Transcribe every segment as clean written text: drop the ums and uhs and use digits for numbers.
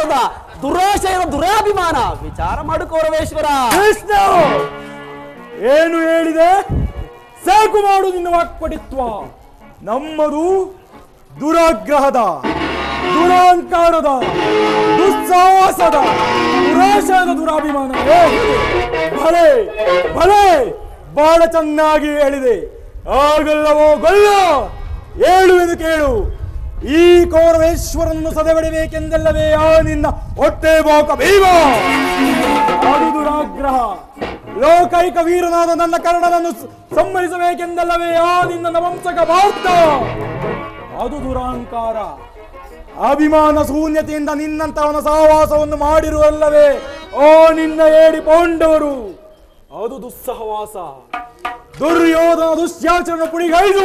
ದುರಾಂಕಾರದ ದುರಾಶಯದ ದುರಾಭಿಮಾನ ವಿಚಾರ ಮಾಡು ಕೌರವೇಶ್ವರ. ಕೃಷ್ಣ ಏನು ಹೇಳಿದೆ? ಸಾಕು ಮಾಡು ನಿನ್ನ ವಾಕ್ಪಟಿತ್ವ. ನಮ್ಮದು ದುರಾಗ್ರಹದ, ದುರಾಂಕಾರದ, ದುಸ್ಸಾಹಸದ, ದುರಾಶಯದ ದುರಾಭಿಮಾನ. ಭಲೆ ಭಲೆ, ಬಹಳ ಚೆನ್ನಾಗಿ ಹೇಳಿದೆ. ಆಗಲ್ಲವೋ ಗೊಲ್ಲ, ಹೇಳುವೆನು ಕೇಳು. ಈ ಕೌರವೇಶ್ವರನ್ನು ಸದೆಬಡಿಬೇಕೆಂದಲ್ಲವೇ ಆ ನಿನ್ನ ಹೊಟ್ಟೆ ಬಾಕ ಭೀಮ. ಅದು ದುರಾಗ್ರಹ. ಲೋಕೈಕ ವೀರನಾದ ನನ್ನ ಕರ್ಣನನ್ನು ಸಂಹರಿಸಬೇಕೆಂದಲ್ಲವೇ ಆ ನಿನ್ನ ನವಂಸಕ ಭಾರತ. ಅದು ದುರಾಂಕಾರ. ಅಭಿಮಾನ ಶೂನ್ಯತೆಯಿಂದ ನಿನ್ನಂತವನ ಸಹವಾಸವನ್ನು ಮಾಡಿರುವಲ್ಲವೇ ಓ ನಿನ್ನ ಏಡಿ ಪಾಂಡವರು. ಅದು ದುಸ್ಸಹವಾಸ. ದುರ್ಯೋಧನ ದುಶ್ಯಾಚರಣ ಪುಡಿಗೈದು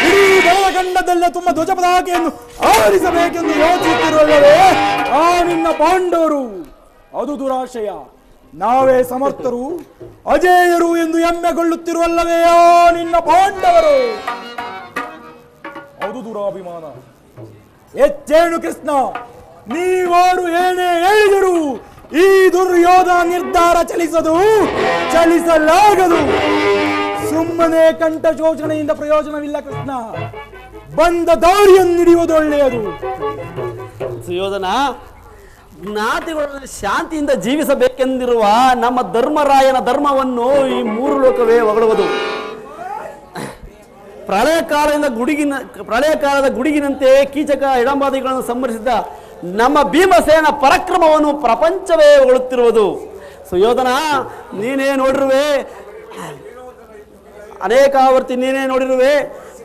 ಇಡೀ ಬಲಗಂಡದಲ್ಲೇ ತುಂಬ ಧ್ವಜ ಪತಾಕೆಯನ್ನು ಆವರಿಸಬೇಕೆಂದು ಯೋಚಿಸುತ್ತಿರುವಲ್ಲವೇ ಆ ನಿನ್ನ ಪಾಂಡವರು. ಅದು ದುರಾಶಯ. ನಾವೇ ಸಮರ್ಥರು ಅಜೇಯರು ಎಂದು ಹೆಮ್ಮೆಗೊಳ್ಳುತ್ತಿರುವಲ್ಲವೇ ಆ ನಿನ್ನ ಪಾಂಡವರು. ಅದು ದುರಾಭಿಮಾನ. ಹೆಚ್ಚೇನು ಕೃಷ್ಣ, ನೀವಾರು ಏನೇ ಹೇಳಿದರು ಈ ದುರ್ಯೋಧನ ನಿರ್ಧಾರ ಚಲಿಸಲಾಗದು. ಸುಮ್ಮನೆ ಕಂಠ ಶೋಷಣೆಯಿಂದ ಪ್ರಯೋಜನವಿಲ್ಲ ಕೃಷ್ಣ. ಬಂದ ದಾರಿಯನ್ನು ಹಿಡಿಯುವುದು ಒಳ್ಳೆಯದು. ಸುಯೋಧನ, ಜ್ಞಾತಿಗಳನ್ನು ಶಾಂತಿಯಿಂದ ಜೀವಿಸಬೇಕೆಂದಿರುವ ನಮ್ಮ ಧರ್ಮರಾಯನ ಧರ್ಮವನ್ನು ಈ ಮೂರು ಲೋಕವೇ ಹೊಗಳುವುದು. ಪ್ರಳಯ ಕಾಲದ ಗುಡುಗಿನಂತೆ ಕೀಚಕ ಇಡಂಬಾದಿಗಳನ್ನು ಸಂಹರಿಸಿದ ನಮ್ಮ ಭೀಮಸೇನ ಪರಾಕ್ರಮವನ್ನು ಪ್ರಪಂಚವೇ ಹೊಗಳುತ್ತಿರುವುದು. ಸುಯೋಧನ, ನೀನೇ ನೋಡಿರುವೆ, ಅನೇಕಾವರ್ತಿ ನೀನೇ ನೋಡಿರುವೆ.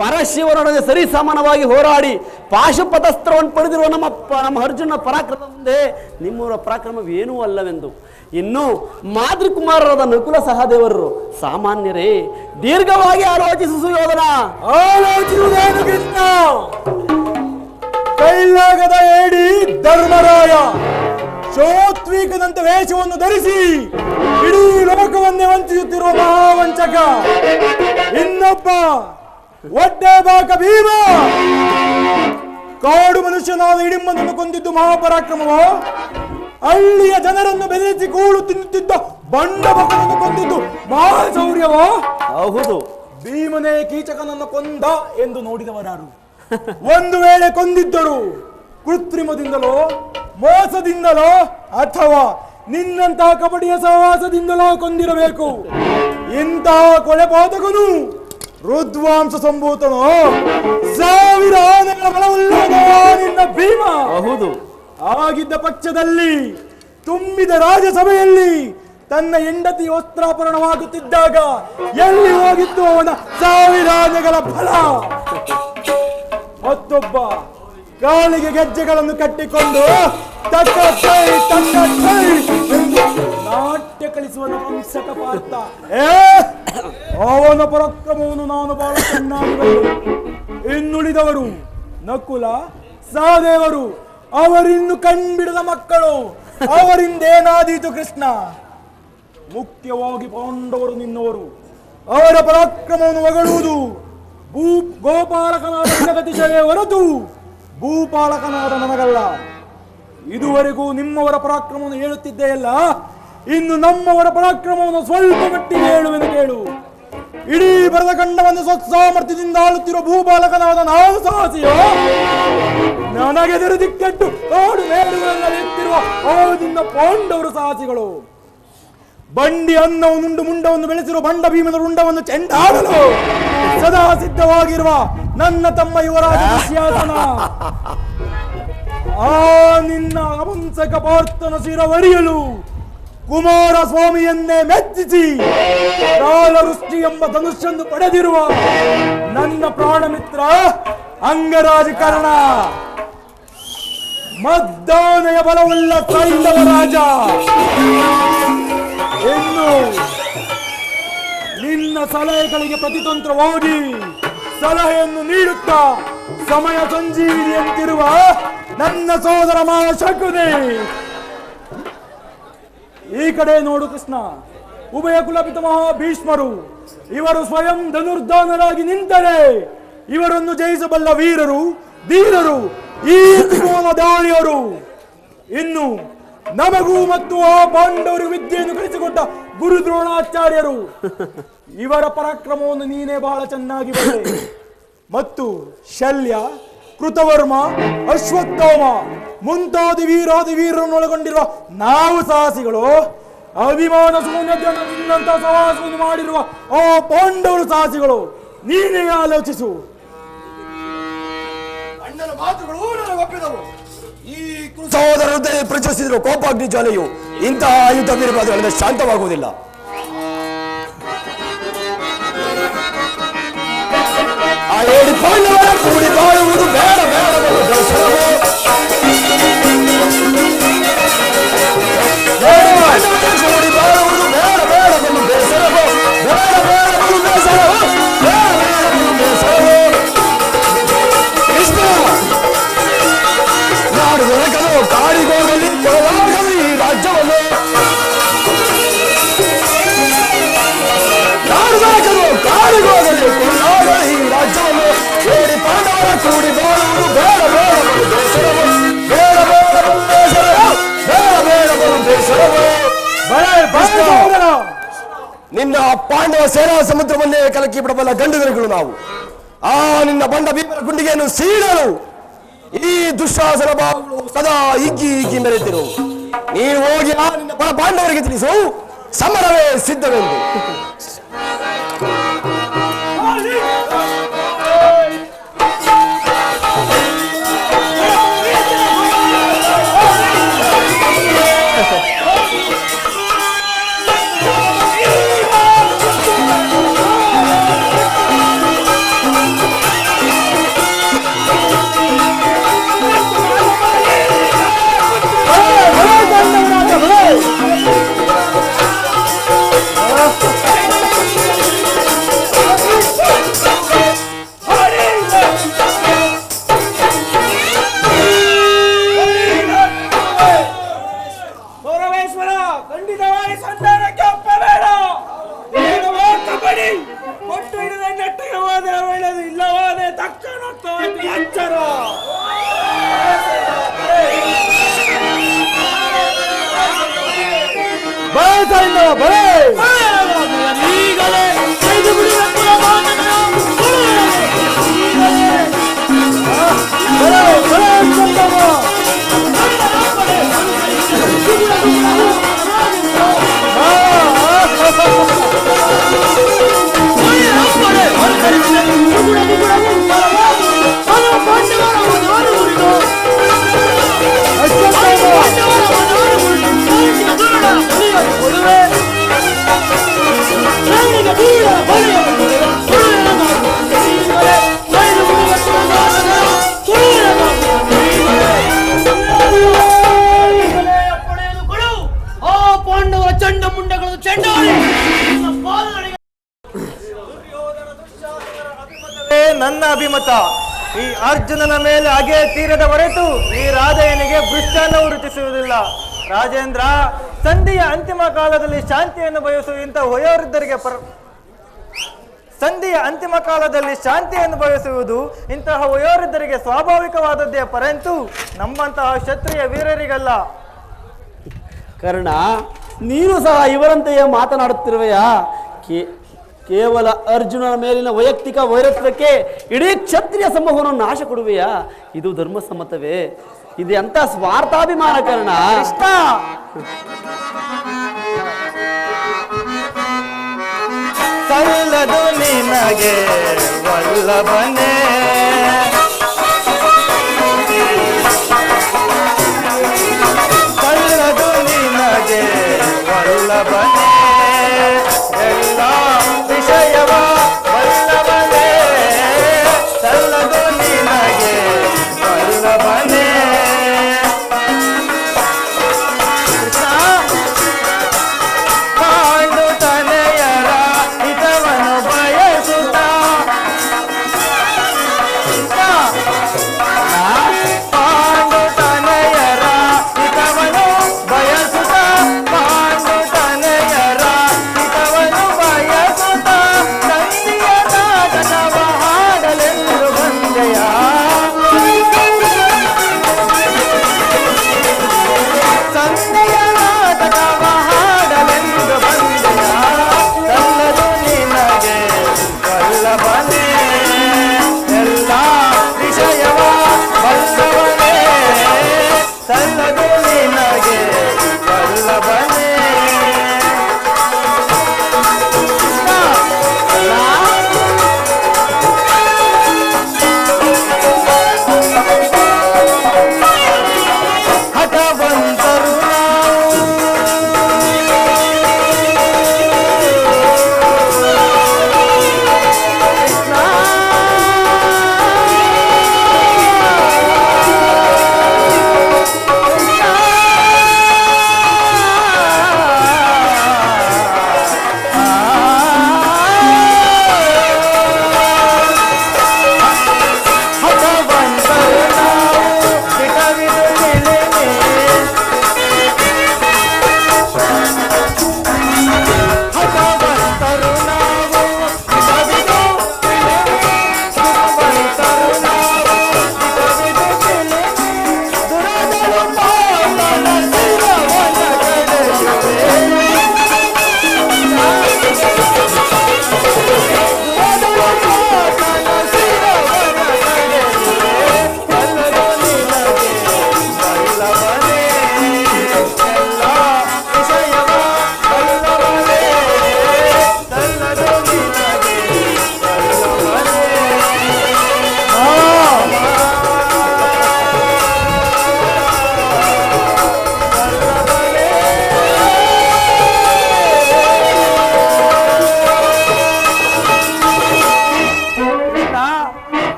ಪರಶಿವನೊಡನೆ ಸರಿ ಸಮಾನವಾಗಿ ಹೋರಾಡಿ ಪಾಶುಪತಸ್ತ್ರವನ್ನು ಪಡೆದಿರುವ ನಮ್ಮ ಅರ್ಜುನ ಪರಾಕ್ರಮ ಮುಂದೆ ನಿಮ್ಮವರ ಪರಾಕ್ರಮವೇನೂ ಅಲ್ಲವೆಂದು. ಇನ್ನು ಮಾತೃಕುಮಾರರಾದ ನಕುಲ ಸಹದೇವರು ಸಾಮಾನ್ಯರೇ. ದೀರ್ಘವಾಗಿ ಆಲೋಚಿಸು ಸುಯೋಧನ. ಆಲೋಚಿಸುವುದೇನು ಕೃಷ್ಣ? ಕೈಲಾಗದ ಏಡಿ ಧರ್ಮರಾಯ ಶೋತ್ವೀಕದಂತೆ ವೇಷವನ್ನು ಧರಿಸಿ ಇಡೀ ಲೋಕವನ್ನೇ ವಂಚಿಸುತ್ತಿರುವ ಮಹಾವಂಚಕ. ಇನ್ನೊಬ್ಬ ಒಡ್ಡೆ ಬಾಕ ಭೀಮ ಕಾಡು ಮನುಷ್ಯನಾದ ಇಡಿಂಬನನ್ನು ಕೊಂದಿದ್ದು ಮಹಾಪರಾಕ್ರಮವೋ? ಹಳ್ಳಿಯ ಜನರನ್ನು ಬೆದರಿಸಿ ಕೂಳು ತಿನ್ನುತ್ತಿದ್ದ ಬಂಡ ಬಕನನ್ನು ಕೊಂದಿದ್ದು ಮಹಾಶೌರ್ಯವೋ? ಹೌದು. ಭೀಮನೇ ಕೀಚಕನನ್ನು ಕೊಂದ ಎಂದು ನೋಡಿದವರಾರು? ಒಂದು ವೇಳೆ ಕೊಂದಿದ್ದರು ಕೃತ್ರಿಮದಿಂದಲೋ, ಮೋಸದಿಂದಲೋ, ಅಥವಾ ನಿನ್ನಂತಹ ಕಬಡ್ಡಿಯ ಸಹವಾಸದಿಂದಲೋ ಕೊಂದಿರಬೇಕು. ಇಂತಹ ಕೊಲೆಪಾತಕನು ರುದ್ವಾಂಸ ಸಂಭೂತನೋ, ಸಾವಿರ ಆನೆಗಳ ಬಲವುಳ್ಳವನೋ ನಿನ್ನ ಭೀಮ. ಹೌದು. ಆಗಿದ್ದ ಪಕ್ಷದಲ್ಲಿ ತುಂಬಿದ ರಾಜಸಭೆಯಲ್ಲಿ ತನ್ನ ಹೆಂಡತಿ ವಸ್ತ್ರಾಪರಣವಾಗುತ್ತಿದ್ದಾಗ ಎಲ್ಲಿ ಹೋಗಿತ್ತು ಅವನ ಸಾವಿರ ಆನೆಗಳ ಬಲ? ಮತ್ತೊಬ್ಬ ಕಾಲಿಗೆ ಗೆಜ್ಜೆಗಳನ್ನು ಕಟ್ಟಿಕೊಂಡು ನಾಟ್ಯ ಕಲಿಸುವ ನಪುಂಸಕ ಪಾರ್ಥ. ಅವನ ಪರಾಕ್ರಮವನ್ನು ನಾನು ಬಹಳ ಚೆನ್ನಾಗಿ ಬಲ್ಲೆ. ಇನ್ನುಳಿದವರು ನಕುಲ ಸಹದೇವರು ಅವರಿನ್ನು ಕಣ್ಬಿಡದ ಮಕ್ಕಳು. ಅವರಿಂದೇನಾದೀತು ಕೃಷ್ಣ? ಮುಖ್ಯವಾಗಿ ಪಾಂಡವರು ನಿನ್ನವರು. ಅವರ ಪರಾಕ್ರಮವನ್ನು ಹೊಗಳುವುದು ಗೋಪಾಲಕನಾದ ಜಗದೀಶವೇ ಹೊರತು ಭೂಪಾಲಕನಾದ ನನಗಲ್ಲ. ಇದುವರೆಗೂ ನಿಮ್ಮವರ ಪರಾಕ್ರಮವನ್ನು ಹೇಳುತ್ತಿದ್ದೆಯಲ್ಲ, ಇನ್ನು ನಮ್ಮವರ ಪರಾಕ್ರಮವನ್ನು ಸ್ವಲ್ಪ ಮಟ್ಟಿಗೆ ಹೇಳುವೆನು ಕೇಳು. ಇಡೀ ಭರತಖಂಡವನ್ನು ಸ್ವಸಾಮರ್ಥ್ಯದಿಂದ ಆಳುತ್ತಿರುವ ಭೂಪಾಲಕನಾದ ನಾನು ಸಾಹಸಿಯೋ? ನನಗೆದುರು ದಿಕ್ಕಟ್ಟು ಕಾಡು ಮೇಡುಗಳಲ್ಲಿ ಎತ್ತಿರುವ ನಿನ್ನ ಪಾಂಡವರು ಸಾಹಸಿಗಳು. ಬಂಡಿ ಅನ್ನವನ್ನುಂಡು ಮುಂಡವನ್ನು ಬೆಳೆಸಿರುವ ಬಂಡ ಭೀಮನ ರುಂಡವನ್ನು ಚೆಂಡಾಡಲು ಸದಾ ಸಿದ್ಧವಾಗಿರುವ ನನ್ನ ತಮ್ಮ ಯುವರಾಜ ದುಶ್ಯಾಸನ. ಆ ನಿನ್ನ ಅವಂಸಕ ಪಾರ್ಥನ ಶಿರವರಿಯಲು ಕುಮಾರಸ್ವಾಮಿಯನ್ನೇ ಮೆಚ್ಚಿಸಿ ಕಾಲವೃಷ್ಟಿ ಎಂಬ ಧನುಷ್ಯನ್ನು ಪಡೆದಿರುವ ನನ್ನ ಪ್ರಾಣ ಮಿತ್ರ ಅಂಗರಾಜಕರ್ಣ, ಮದ್ದಾನೆಯ ಬಲವುಳ್ಳ ಸೈಂಧವ ರಾಜ. ಇನ್ನು ನಿನ್ನ ಸಲಹೆಗಳಿಗೆ ಪ್ರತಿತಂತ್ರವಾಗಿ ಸಲಹೆಯನ್ನು ನೀಡುತ್ತಾ ಸಮಯ ಸಂಜೀವಿನಿಯಂತಿರುವ ನನ್ನ ಸೋದರ ಮಹಾಶಕುನಿ. ಈ ಕಡೆ ನೋಡು ಕೃಷ್ಣ, ಉಭಯ ಕುಲಪಿತಮಹ ಭೀಷ್ಮರು ಇವರು ಸ್ವಯಂ ಧನುರ್ಧಾನರಾಗಿ ನಿಂತರೆ ಇವರನ್ನು ಜಯಿಸಬಲ್ಲ ವೀರರು ಧೀರರು ಈ ತ್ರಿಭುವನ ದಾಳಿಯರು. ಇನ್ನು ನಮಗೂ ಮತ್ತು ಆ ಪಾಂಡವರಿಗೆ ವಿದ್ಯೆಯನ್ನು ಕಲಿಸಿಕೊಟ್ಟ ಗುರು ದ್ರೋಣಾಚಾರ್ಯರು ಇವರ ಪರಾಕ್ರಮವನ್ನು ನೀನೇ ಬಹಳ ಚೆನ್ನಾಗಿ ಬಲ್ಲೆ. ಮತ್ತು ಶಲ್ಯ, ಕೃತವರ್ಮ, ಅಶ್ವತ್ಥಾಮ ಮುಂತಾದ ವೀರಾದಿ ವೀರರನ್ನೊಳಗೊಂಡಿರುವ ನಾವು ಸಾಹಸಿಗಳು ಅಭಿಮಾನ ಶೂನ್ಯತೆಯಂತ ಸವಾಸವನ್ನು ಮಾಡಿರುವ ಆ ಪಾಂಡವರು ಸಾಹಸಿಗಳು. ನೀನೇ ಆಲೋಚಿಸು. ಅಣ್ಣನ ಮಾತುಗಳು ನನಗೆ ಒಪ್ಪಿದವು. ಈ ಸಹೋದರರು ಪ್ರಚರಿಸಿದ್ರು ಕೋಪಾಗ್ನಿ ಜ್ವಾಲೆಯು ಇಂತಹ ಆಯುಧ ಬೀರಬಾರದು, ಶಾಂತವಾಗುವುದಿಲ್ಲ. ಆ ಏಳು ಪಾಂಡವರ ಕೂಡಿ ಬಾಳುವುದು ಬೇಡ ಬೇಡವೆಂದು ಬೇಸರವೋ, ಕೂಡಿ ಬಾಳುವುದು ಬೇಡ ಬೇಡವೆಂದು ಬೇಸರವೋ, ಬೇಡ ಬೇಡವೆಂದು ಬೇಸರವೋ, ಬೇಡ ಬೇಡವೆಂದು ಬೇಸರವೋ. ಕೃಷ್ಣ ನಾಡು ದೊರಕಲು ಕಾಡಿಗೋಗಲಿ ಕೊಡಲಾಗಲು ಈ ರಾಜ್ಯವನ್ನು, ನಾಡು ದೊರಕಲು ಕಾಡಿಗೋಗಲಿ ಕೊಡಲಾಗಲು ಈ ರಾಜ್ಯವನ್ನು. ಕೂಡಿ ಪಾಂಡವರ ಕೂಡಿ ಬಾಳುವುದು ಬೇಡ ಬೇಡವೆಂದು ಬೇಸರವೋ, ಬೇಡ ಬೇಡವೆಂದು ಬೇಸರವೋ, ಬೇಡ ಬೇಡವೆಂದು ಬೇಸರವೋ. ನಿನ್ನ ಪಾಂಡವ ಸೇನಾ ಸಮುದ್ರವನ್ನೇ ಕಲಕಿ ಬಿಡಬಲ್ಲ ಗಂಡುಗರುಗಳು ನಾವು. ಆ ನಿನ್ನ ಬಂಡ ಭೀಮರ ಗುಂಡಿಗೆಯನ್ನು ಸೀಳಲು ಈ ದುಶ್ಶಾಸನ ಭಾವಗಳು ಸದಾ ಹಿಗ್ಗಿ ಹಿಗ್ಗಿ ಮೆರೆತಿರು. ನೀನು ಹೋಗಿ ಆ ನಿನ್ನ ಬಡ ಪಾಂಡವರಿಗೆ ತಿಳಿಸು, ಸಮರವೇ ಸಿದ್ಧವೆಂದು. ನನ್ನ ಅಭಿಮತ, ಈ ಅರ್ಜುನನ ಮೇಲೆ ಅಗೆ ತೀರದ ಹೊರತು ಈ ರಾಧೆಯನಿಗೆ ಭೃಷ್ಟನ್ನು ವೃತ್ತಿಸುವುದಿಲ್ಲ. ರಾಜೇಂದ್ರ, ಸಂಧಿಯ ಅಂತಿಮ ಕಾಲದಲ್ಲಿ ಶಾಂತಿಯನ್ನು ಬಯಸುವ ಇಂಥ ವಯೋವೃದ್ಧರಿಗೆ ಸಂಧಿಯ ಅಂತಿಮ ಕಾಲದಲ್ಲಿ ಶಾಂತಿಯನ್ನು ಬಯಸುವುದು ಇಂತಹ ವಯೋವೃದ್ಧರಿಗೆ ಸ್ವಾಭಾವಿಕವಾದದ್ದೇ, ಪರಂತು ನಮ್ಮಂತಹ ಕ್ಷತ್ರಿಯ ವೀರರಿಗಲ್ಲ. ಕರ್ಣ, ನೀನು ಸಹ ಇವರಂತೆಯೇ ಮಾತನಾಡುತ್ತಿರುವೆಯಾ? ಕೇವಲ ಅರ್ಜುನನ ಮೇಲಿನ ವೈಯಕ್ತಿಕ ವೈರತ್ವಕ್ಕೆ ಇಡೀ ಕ್ಷತ್ರಿಯ ಸಮೂಹವನ್ನು ನಾಶ ಕೊಡುವೆಯಾ? ಇದು ಧರ್ಮಸಮ್ಮತವೇ? ಇದು ಎಂತ ಸ್ವಾರ್ಥಾಭಿಮಾನ ಕರ್ಣ. ಸಲ್ಲದು ನಿನಗೆ ವಲ್ಲಭನೇ, ಸಲ್ಲದು ನಿನಗೆ ವಲ್ಲಭನೇ, ಎಲ್ಲ ವಿಷಯವ ವಲ್ಲಭನೇ, ಸಲ್ಲದು ನಿನಗೆ ವಲ್ಲಭನೇ. ಕಾಂಡು ತನೆಯರ ಹಿತವನ್ನು ಬಯಸುತ್ತ,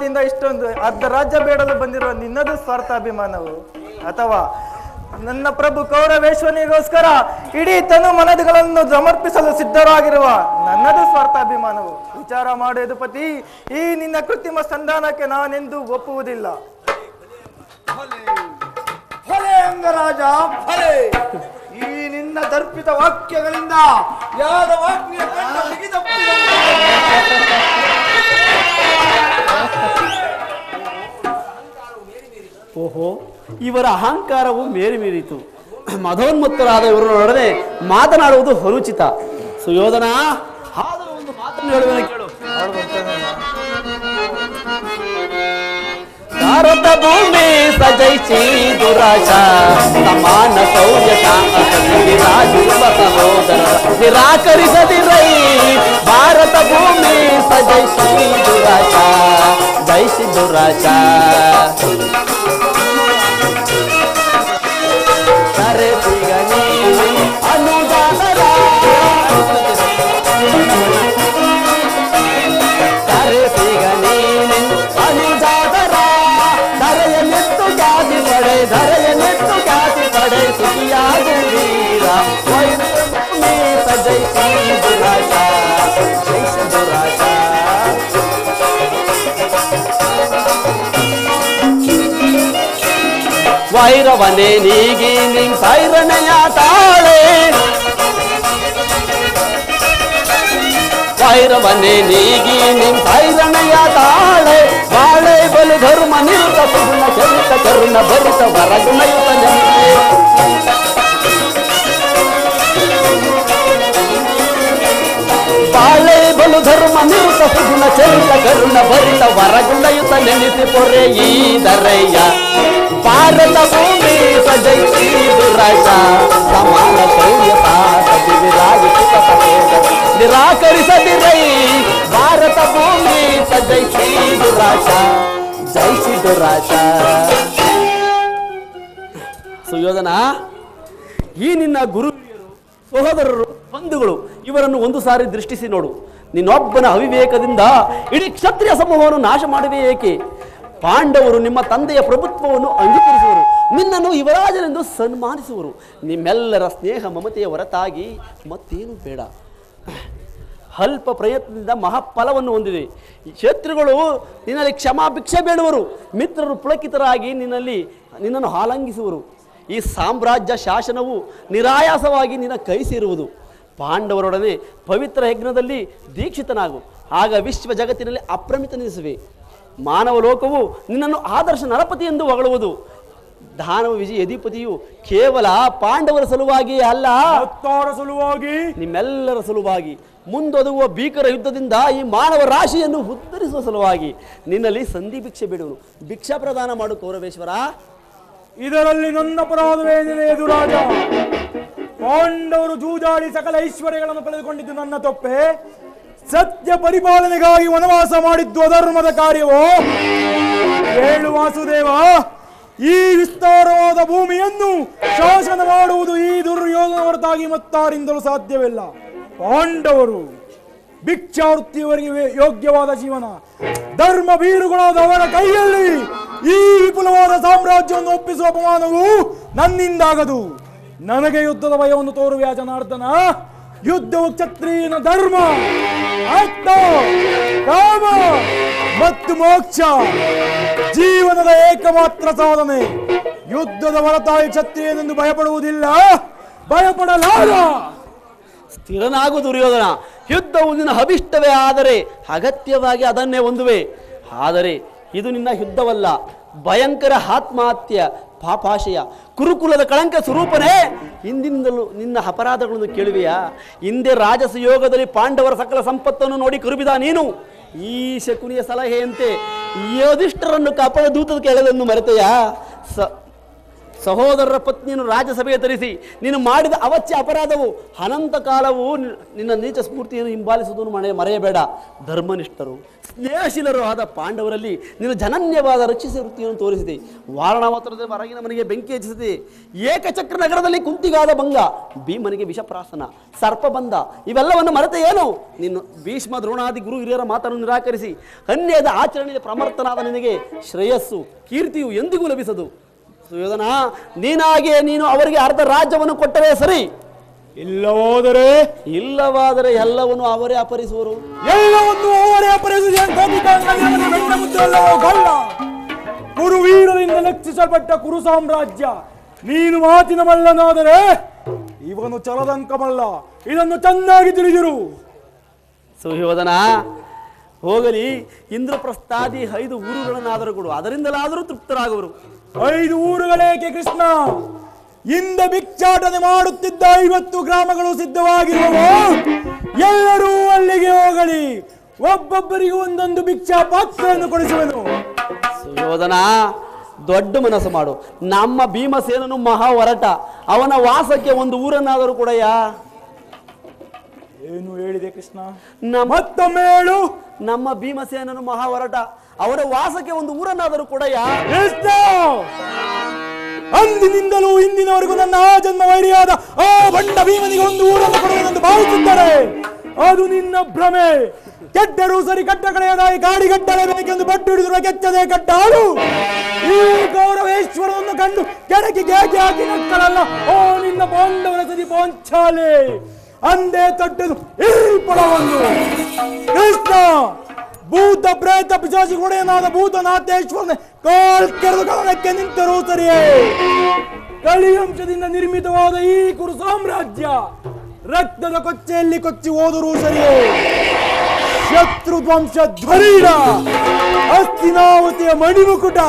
ಮಾತಿಂದ ಇಷ್ಟೊಂದು ಅರ್ಧ ರಾಜ್ಯ ಬೇಡಲು ಬಂದಿರುವ ನಿನ್ನದು ಸ್ವಾರ್ಥಾಭಿಮಾನವು, ಅಥವಾ ನನ್ನ ಪ್ರಭು ಕೌರವೇಶ್ವನಿಗೋಸ್ಕರ ಇಡೀ ತನು ಮನದುಗಳನ್ನು ಸಮರ್ಪಿಸಲು ಸಿದ್ಧರಾಗಿರುವ ನನ್ನದು ಸ್ವಾರ್ಥಾಭಿಮಾನವು? ವಿಚಾರ ಮಾಡುವುದು ಪತಿ. ಈ ನಿನ್ನ ಕೃತ್ರಿಮ ಸಂಧಾನಕ್ಕೆ ನಾನೆಂದೂ ಒಪ್ಪುವುದಿಲ್ಲ. ಫಲೆ ಅಂಗರಾಜ ಫಲೆ. ಈ ನಿನ್ನ ದರ್ಪಿತ ವಾಕ್ಯಗಳಿಂದ ಯಾದವಾಗ್ನಿಯ ಕಣ್ಣ ಬಿಗಿದಪ್ಪಿದ ಓಹೋ, ಇವರ ಅಹಂಕಾರವು ಮೀರಿತು. ಮಧೋನ್ಮತ್ತರಾದ ಇವರೊಡನೆ ಮಾತನಾಡುವುದು ಅನುಚಿತ. ಸುಯೋಧನ, ಆದರೂ ಒಂದು ಮಾತನ್ನು ಹೇಳುವ ಕೇಳು. ಭಾರತ ಭೂಮಿ ಸಜೈಸಿ ದುರಾಶ ಸಮಾನ ಶೌರ್ಯ ವಿರಾಜಿರುವ ಸಹೋದರ ನಿರಾಕರಿಸದಿರೈ. ಭಾರತ ಭೂಮಿ ಸಜೈಸಿ ದುರಾಶ ಜೈಸಿ ದುರಾಶ ಸರೆ ಸಿಗನಿ ಅನುದಾನರ ಸರೆ ಸಿಗನಿ ಅನುದಾನರ ಧರೆಯ ನಿತ್ತು ಖ್ಯಾತಿ ಪಡೆ ಧರೆಯ ನಿತ್ತು ಖ್ಯಾತಿ ಪಡೆ ಸುಖಿಯಾಗು ವೀರ ವೈರಮಿ ಸಜೈಸಿ ದುರಾಶ ಜೈಸಿ ದುರಾಶ. ವೈರವನೇ ನೀಗಿ ನಿಂಗ್ ಸೈರಣೆಯ ತಾಳೆ ವೈರವನೇ ನೀಗಿ ನಿಂಗ್ ಸೈರಣೆಯ ತಾಳೆ ಬಾಳೆ ಬಲು ಧರ್ಮ ನಿರುತ ಸುಗುಣ ಚರಿತ ಕರುಣ ಭರಿತ ವರಗುಣಯುತ ಬಾಳೆ ಬಲು ಧರ್ಮ ನಿರುತ ಸುಗುಣ ಚರಿತ ಕರುಣ ಭರಿತ ವರಗುಣಯುತ ನೆನೆಸಿ ಪೊರೆ ಈ ದರಯ್ಯ. ಭಾರತ ಭೂಮಿ ಸಜೈಸಿ ದುರಾಶ ಸಮಾನ ಶೌರ್ಯ ನಿರಾಕರಿಸದಿರೈ. ಭಾರತ ಭೂಮಿ ಸಜೈಸಿ ದುರಾಶ ಜೈಸಿ ದುರಾಶ. ಸುಯೋಧನ, ಈ ನಿನ್ನ ಗುರು ಸಹೋದರರು ಬಂಧುಗಳು ಇವರನ್ನು ಒಂದು ಸಾರಿ ದೃಷ್ಟಿಸಿ ನೋಡು. ನಿನ್ನೊಬ್ಬನ ಅವಿವೇಕದಿಂದ ಇಡೀ ಕ್ಷತ್ರಿಯ ಸಮೂಹವನ್ನು ನಾಶ ಮಾಡುವೆ ಏಕೆ? ಪಾಂಡವರು ನಿಮ್ಮ ತಂದೆಯ ಪ್ರಭುತ್ವವನ್ನು ಅಂಗೀಕರಿಸುವರು, ನಿನ್ನನ್ನು ಯುವರಾಜನೆಂದು ಸನ್ಮಾನಿಸುವರು. ನಿಮ್ಮೆಲ್ಲರ ಸ್ನೇಹ ಮಮತೆಯ ಹೊರತಾಗಿ ಮತ್ತೇನು ಬೇಡ. ಅಲ್ಪ ಪ್ರಯತ್ನದಿಂದ ಮಹಾಫಲವನ್ನು ಹೊಂದಿದೆ. ಶತ್ರುಗಳು ನಿನ್ನಲ್ಲಿ ಕ್ಷಮಾ ಭಿಕ್ಷೆ ಬೇಡುವರು, ಮಿತ್ರರು ಪುಳಕಿತರಾಗಿ ನಿನ್ನನ್ನು ಆಲಂಗಿಸುವರು. ಈ ಸಾಮ್ರಾಜ್ಯ ಶಾಸನವು ನಿರಾಯಾಸವಾಗಿ ನಿನ್ನ ಕೈ ಸೇರುವುದು. ಪಾಂಡವರೊಡನೆ ಪವಿತ್ರ ಯಜ್ಞದಲ್ಲಿ ದೀಕ್ಷಿತನಾಗು, ಆಗ ವಿಶ್ವ ಜಗತ್ತಿನಲ್ಲಿ ಅಪ್ರಮಿತನಿಸುವೆ. ಮಾನವ ಲೋಕವು ನಿನ್ನನ್ನು ಆದರ್ಶ ನರಪತಿ ಎಂದು ಹೊಗಳುವುದು. ದಾನವ ವಿಜಯ ಅಧಿಪತಿಯು ಕೇವಲ ಪಾಂಡವರ ಸಲುವಾಗಿ ಅಲ್ಲ, ಸಲುವಾಗಿ ನಿಮ್ಮೆಲ್ಲರ ಸಲುವಾಗಿ ಮುಂದೊದಗುವ ಭೀಕರ ಯುದ್ಧದಿಂದ ಈ ಮಾನವ ರಾಶಿಯನ್ನು ಉದ್ಧರಿಸುವ ಸಲುವಾಗಿ ನಿನ್ನಲ್ಲಿ ಸಂಧಿ ಭಿಕ್ಷೆ ಬಿಡುವನು. ಭಿಕ್ಷಾ ಪ್ರದಾನ ಮಾಡು ಕೌರವೇಶ್ವರ. ಇದರಲ್ಲಿ ನನ್ನ ಅಪರಾಧವೇನಿದೆ ಎದುರಾಜ? ಪಾಂಡವರು ಜೂಜಾಡಿ ಸಕಲ ಐಶ್ವರ್ಯಗಳನ್ನು ಕಳೆದುಕೊಂಡಿದ್ದು ನನ್ನ ತಪ್ಪೆ. ಸತ್ಯ ಪರಿಪಾಲನೆಗಾಗಿ ವನವಾಸ ಮಾಡಿದ್ದು ಅಧರ್ಮದ ಕಾರ್ಯವೋ? ಹೇಳು ವಾಸುದೇವ, ಈ ವಿಸ್ತಾರವಾದ ಭೂಮಿಯನ್ನು ಶಾಸನ ಮಾಡುವುದು ಈ ದುರ್ಯೋಧನ ಹೊರತಾಗಿ ಮತ್ತಾರಿಂದಲೂ ಸಾಧ್ಯವಿಲ್ಲ. ಪಾಂಡವರು ಭಿಕ್ಷಾವೃತ್ತಿಯವರಿಗೆ ಯೋಗ್ಯವಾದ ಜೀವನ, ಧರ್ಮ ಬೀರುಗಳಾದ ಅವರ ಕೈಯಲ್ಲಿ ಈ ವಿಪುಲವಾದ ಸಾಮ್ರಾಜ್ಯವನ್ನು ಒಪ್ಪಿಸುವ ಅಪಮಾನವು ನನ್ನಿಂದಾಗದು. ನನಗೆ ಯುದ್ಧದ ಭಯವನ್ನು ತೋರುವ ಜನಾರ್ದನ. ಯುದ್ಧವು ಕ್ಷತ್ರಿಯನ ಧರ್ಮ, ಆತ್ಮ, ಕಾಮ ಮತ್ತು ಮೋಕ್ಷ, ಜೀವನದ ಏಕಮಾತ್ರ ಸಾಧನೆ. ಯುದ್ಧದ ಹೊರತಾಗಿ ಕ್ಷತ್ರಿಯನೆಂದು ಭಯಪಡುವುದಿಲ್ಲ, ಭಯಪಡಲಾರ. ಸ್ಥಿರನಾಗು ದುರ್ಯೋಧನ. ಯುದ್ಧವು ನಿನ್ನ ಅಭಿಷ್ಟವೇ ಆದರೆ ಅಗತ್ಯವಾಗಿ ಅದನ್ನೇ ಹೊಂದುವೆ. ಆದರೆ ಇದು ನಿನ್ನ ಯುದ್ಧವಲ್ಲ, ಭಯಂಕರ ಆತ್ಮಹತ್ಯೆ ಪಾಪಾಶಯ, ಕುರುಕುಲದ ಕಳಂಕ ಸ್ವರೂಪನೇ. ಹಿಂದಿಂದಲೂ ನಿನ್ನ ಅಪರಾಧಗಳನ್ನು ಕೇಳುವೆಯಾ? ಹಿಂದೆ ರಾಜಸಯೋಗದಲ್ಲಿ ಪಾಂಡವರ ಸಕಲ ಸಂಪತ್ತನ್ನು ನೋಡಿ ಕರುಬಿದ ನೀನು. ಈ ಶಕುನಿಯ ಸಲಹೆಯಂತೆ ಯೋಧಿಷ್ಠರನ್ನು ಕಾಪಾಡ ದೂತದ ಕೆಳದನ್ನು ಮರೆತೆಯಾ? ಸಹೋದರರ ಪತ್ನಿಯನ್ನು ರಾಜ್ಯಸಭೆಗೆ ತರಿಸಿ ನೀನು ಮಾಡಿದ ಅವಚ್ಯ ಅಪರಾಧವು ಅನಂತ ಕಾಲವು ನಿನ್ನ ನೀಚ ಸ್ಫೂರ್ತಿಯನ್ನು ಹಿಂಬಾಲಿಸುವುದನ್ನು ಮರೆಯಬೇಡ. ಧರ್ಮನಿಷ್ಠರು ಸ್ನೇಹಶೀಲರು ಆದ ಪಾಂಡವರಲ್ಲಿ ನಿನ್ನ ಜನನ್ಯವಾದ ರಕ್ಷಿಸುವ ವೃತ್ತಿಯನ್ನು ತೋರಿಸಿದೆ. ವಾರಣಾವತರದ ಹೊರಗಿನ ಮನೆಗೆ ಬೆಂಕಿ ಹಚ್ಚಿಸಿದೆ. ಏಕಚಕ್ರ ನಗರದಲ್ಲಿ ಕುಂತಿಗಾದ ಭಂಗ, ಭೀಮನಿಗೆ ವಿಷಪ್ರಾಸನ, ಸರ್ಪಬಂಧ ಇವೆಲ್ಲವನ್ನು ಮರೆತ ಏನು? ನೀನು ಭೀಷ್ಮ ದ್ರೋಣಾದಿ ಗುರು ಹಿರಿಯರ ಮಾತನ್ನು ನಿರಾಕರಿಸಿ ಅನ್ಯದ ಆಚರಣೆಯಲ್ಲಿ ಪ್ರಮರ್ತನಾದ ನಿನಗೆ ಶ್ರೇಯಸ್ಸು ಕೀರ್ತಿಯು ಎಂದಿಗೂ ಲಭಿಸದು. ಸುಯೋಧನ, ನೀನು ಅವರಿಗೆ ಅರ್ಧ ರಾಜ್ಯವನ್ನು ಕೊಟ್ಟರೆ ಸರಿ, ಇಲ್ಲವಾದರೆ ಎಲ್ಲವನ್ನು ಅವರೇ ಅಪಹರಿಸುವರು. ಎಲ್ಲವನ್ನು ಅವರೇ ಕುರುವೀರರಿಂದ ಲಕ್ಷಿಸಲ್ಪಟ್ಟ ಕುರು ಸಾಮ್ರಾಜ್ಯ ನೀನು ಮಾತಿನ ಮಲ್ಲನಾದರೆ ಇವನು ಚಲದಂಕ ಮಲ್ಲ. ಇದನ್ನು ಚೆನ್ನಾಗಿ ತಿಳಿದಿರು. ಸುಯೋಧನ, ಹೋಗಲಿ, ಇಂದ್ರಪ್ರಸ್ಥಾದಿ 5 ಊರುಗಳನ್ನಾದರೂ ಕೊಡು, ಅದರಿಂದಲಾದರೂ ತೃಪ್ತರಾಗುವರು. 5 ಊರುಗಳೇಕೆ ಕೃಷ್ಣ? ಇಂದ ಭಿಕ್ಷಾಟನೆ ಮಾಡುತ್ತಿದ್ದ 50 ಗ್ರಾಮಗಳು ಸಿದ್ಧವಾಗಿರುವವು. ಎಲ್ಲರೂ ಅಲ್ಲಿಗೆ ಹೋಗಲಿ, ಒಬ್ಬೊಬ್ಬರಿಗೂ ಒಂದೊಂದು ಭಿಕ್ಷಾ ಪಾತ್ರೆಯನ್ನು ಕೊಡಿಸುವೆನು. ಸುಯೋಧನ, ದೊಡ್ಡ ಮನಸ್ಸು ಮಾಡು. ನಮ್ಮ ಭೀಮಸೇನನು ಮಹಾ ಹೊರಟ, ಅವನ ವಾಸಕ್ಕೆ ಒಂದು ಊರನ್ನಾದರೂ ಕೊಡಯ್ಯ. ಏನು ಹೇಳಿದೆ ಕೃಷ್ಣ? ಮತ್ತೊಮ್ಮೆ ಹೇಳು. ನಮ್ಮ ಭೀಮಸೇನನು ಮಹಾ ಹೊರಟ, ಅವರ ವಾಸಕ್ಕೆ ಒಂದು ಊರನ್ನಾದರೂ ಕೊಡಯ್ಯ. ಅಂದಿನಿಂದಲೂ ಇಂದಿನವರೆಗೂ ನನ್ನ ಆ ಜನ್ಮ ವೈರಿಯಾದ ಆ ಬಂಡ ಭೀಮನಿಗೆ ಒಂದು ಊರನ್ನು ಕೊಡುವುದೆಂದು ಭಾವಿಸುತ್ತಾರೆ. ಅದು ನಿನ್ನ ಭ್ರಮೆ. ಕೆಟ್ಟರೂ ಸರಿ, ಕಟ್ಟ ಕಡೆಯದಾಗಿ ಗಾಡಿ ಕಟ್ಟಲೇಬೇಕೆಂದು ಬಟ್ಟು ಹಿಡಿದಿರುವ ಕೆಚ್ಚದೆ ಕಟ್ಟಾಳು. ಈ ಗೌರವೇಶ್ವರವನ್ನು ಕಂಡು ಕೆಳಗೆ ಗ್ಯಾಗಿ ಹಾಕಿ ನಕ್ಕಳಲ್ಲ. ಓ ನಿನ್ನ ಬಾಂಧವರ ಸದಿ ಪಂಚಾಲೆ ಅಂದೇ ತಟ್ಟೆದು ಈ ಫಲವನ್ನು. ಕೃಷ್ಣ, ಭೂತ ಪ್ರೇತ ಪಿಶಾಚಿ ಒಡೆಯನಾದ ಭೂತನಾಥೇಶ್ವರನೇ ಕಾಲ್ ಕೆರೆದು ಗಮನಕ್ಕೆ ನಿಂತರೂ ಸರಿಯೇ. ಕಳಿವಂಶದಿಂದ ನಿರ್ಮಿತವಾದ ಈ ಕುರು ಸಾಮ್ರಾಜ್ಯ ರಕ್ತದ ಕೊಚ್ಚೆಯಲ್ಲಿ ಕೊಚ್ಚಿ ಹೋದರೂ ಸರಿಯೇ. ಶತ್ರು ಧ್ವಂಸ ಧ್ವರೀಡ, ಹಸ್ತಿನಾವತಿಯ ಮಣಿಮುಕುಟ,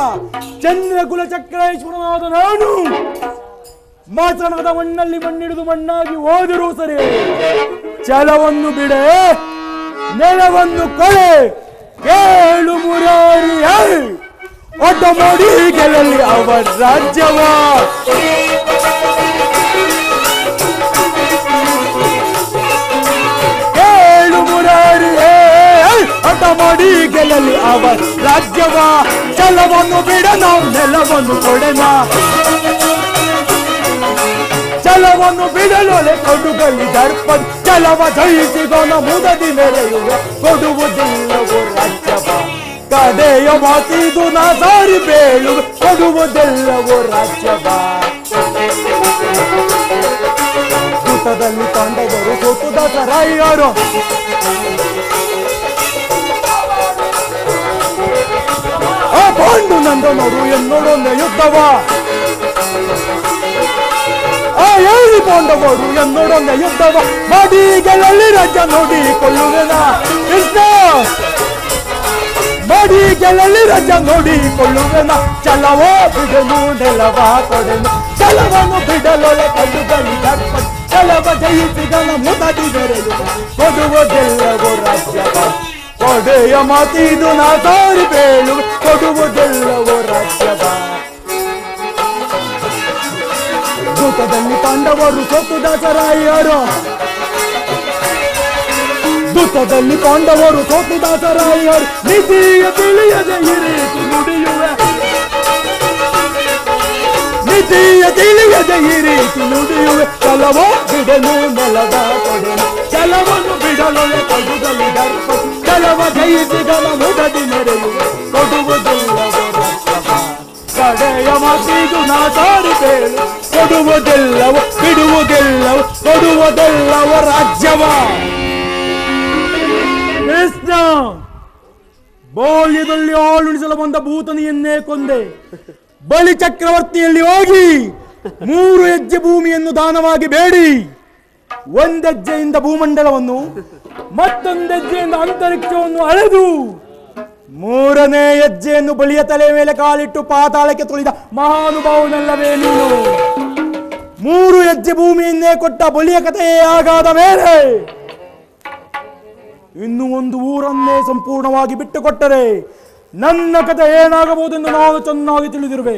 ಚಂದ್ರಕುಲ ಚಕ್ರೇಶ್ವರನಾದ ನಾನು ಮಾಚನದ ಮಣ್ಣಲ್ಲಿ ಮಣ್ಣಿಡಿದು ಮಣ್ಣಾಗಿ ಹೋದರೂ ಸರಿ. ಛಲವನ್ನು ಬಿಡೆ, ನೆಲವನ್ನು ಕೊಳೆ, ಕೇಳು ಮುರಾರಿಯ ಒಡ್ಡ ಮಾಡಿ ಗೆಲ್ಲಲಿ ಅವರ ರಾಜ್ಯವ. ಕೇಳು ಮುರಾರಿಯ ಒಡ್ಡ ಮಾಡಿ ಗೆಲ್ಲಲಿ ಅವರ ರಾಜ್ಯವ. ಛಲವನ್ನು ಬಿಡ, ನಾವು ನೆಲವನ್ನು ಕೊಡೆನ. ಛಲವನ್ನು ಬಿಡಲೊಳೆ ಕೊಡುಗಲಿ ದರ್ಪ, ಛಲವ ಜಯಿಸಿದನ ಮುದದಿ ಮೆರೆಯುವೆ ಕೊಡುವುದಿಲ್ಲವೋ ರಾಜ್ಯವ. ಕಡೆಯ ಮಾತಿದು ನಾ ಸಾರಿ ಬೇಳುವೆ ಕೊಡುವುದಿಲ್ಲವೋ ರಾಜ್ಯವ. ಕೂಟದಲ್ಲಿ ಪಾಂಡವರು ಸೋತು ದಸರಾಯರು. ಆ ಪಾಂಡು ನಂದನರು ಎನ್ನೋಡೊಂದೆ ಯುದ್ಧವ. ಆ 7 ಪಾಂಡವರು ಎನ್ನೋಡೊಂದೆ ಯುದ್ಧವ ಮಾಡಿ ಗೆಲ್ಲಲಿ ರಾಜ್ಯ ನೋಡಿಕೊಳ್ಳುವೆನ. ಕೃಷ್ಣ, ಮಾಡಿ ಗೆಲ್ಲಲಿ ರಾಜ್ಯ ನೋಡಿಕೊಳ್ಳುವೆನ. ಛಲವೋ ಬಿಡಲು ನೆಲವ ಕೊಡೆನು, ಛಲವನ್ನು ಬಿಡಲೊಳೆ ಕಡುಗಲಿ ದರ್ಪ, ಛಲವ ಜಯಿಸಿದನ ಮುದದಿ ಬೆರೆಯುವ ಕೊಡುವುದೆಲ್ಲವೋ ರಾಜ್ಯವ. ಕೊಡೆಯ ಮಾತಿದು ನಾ ಸಾರಿ ಬೇಳುವೆ ಕೊಡುವುದೆಲ್ಲವೋ ರಾಜ್ಯವ. ದೂತದಲ್ಲಿ ಪಾಂಡವರು ಸೋತು ದಾಸರಾಯರು. ದೂತದಲ್ಲಿ ಪಾಂಡವರು ಸೋತು ದಾಸರಾಯರು. ನಿಧಿಯ ತಿಳಿಯದೆ ಈ ರೀತಿ ನುಡಿಯುವೆ, ನಿಧಿಯ ತಿಳಿಯದೆ ಈ ರೀತಿ ನುಡಿಯುವೆ. ಛಲವೋ ಬಿಡಲು ನೆಲದ ಕೊಡೆನು, ಛಲವನ್ನು ಬಿಡಲೊಳೆ ಕೊಡುಗಲಿ ದರ್ಪ, ಛಲವ ಜಯಿಸಿದನ ಮುದದಿ ಮೆರೆಯುವೆ ಕೊಡುವುದಿಲ್ಲವೋ ರಾಜ್ಯವ. ಕಡೆಯ ಮಾತಿದು ನಾ ಸಾರಿ ಬೇಳು ಕೊಡುವುದೆಲ್ಲವೋ ಬಿಡುವುದೆಲ್ಲವೋ ಕೊಡುವುದೆಲ್ಲವ ರಾಜ್ಯವ. ಕೃಷ್ಣ, ಬಾಲ್ಯದಲ್ಲಿ ಆಳುಣಿಸಲು ಬಂದ ಭೂತನಿಯನ್ನೇ ಕೊಂದೆ. ಬಲಿ ಚಕ್ರವರ್ತಿಯಲ್ಲಿ ಹೋಗಿ 3 ಹೆಜ್ಜೆ ಭೂಮಿಯನ್ನು ದಾನವಾಗಿ ಬೇಡಿ. 1 ಹೆಜ್ಜೆಯಿಂದ ಭೂಮಂಡಲವನ್ನು, ಮತ್ತೊಂದು ಹೆಜ್ಜೆಯಿಂದ ಅಂತರಿಕ್ಷವನ್ನು ಅಳೆದು, 3ನೇ ಹೆಜ್ಜೆಯನ್ನು ಬಲಿಯ ತಲೆ ಮೇಲೆ ಕಾಲಿಟ್ಟು ಪಾತಾಳಕ್ಕೆ ತುಳಿದ ಮಹಾನುಭಾವನಲ್ಲವೇ ನೀನು. 3 ಹೆಜ್ಜೆ ಭೂಮಿಯನ್ನೇ ಕೊಟ್ಟ ಬಲಿಯ ಕಥೆಯೇ ಆಗಾದ ಮೇಲೆ ಇನ್ನು 1 ಊರನ್ನೇ ಸಂಪೂರ್ಣವಾಗಿ ಬಿಟ್ಟುಕೊಟ್ಟರೆ ನನ್ನ ಕಥೆ ಏನಾಗಬಹುದೆಂದು ನಾನು ಚೆನ್ನಾಗಿ ತಿಳಿದಿರುವೆ.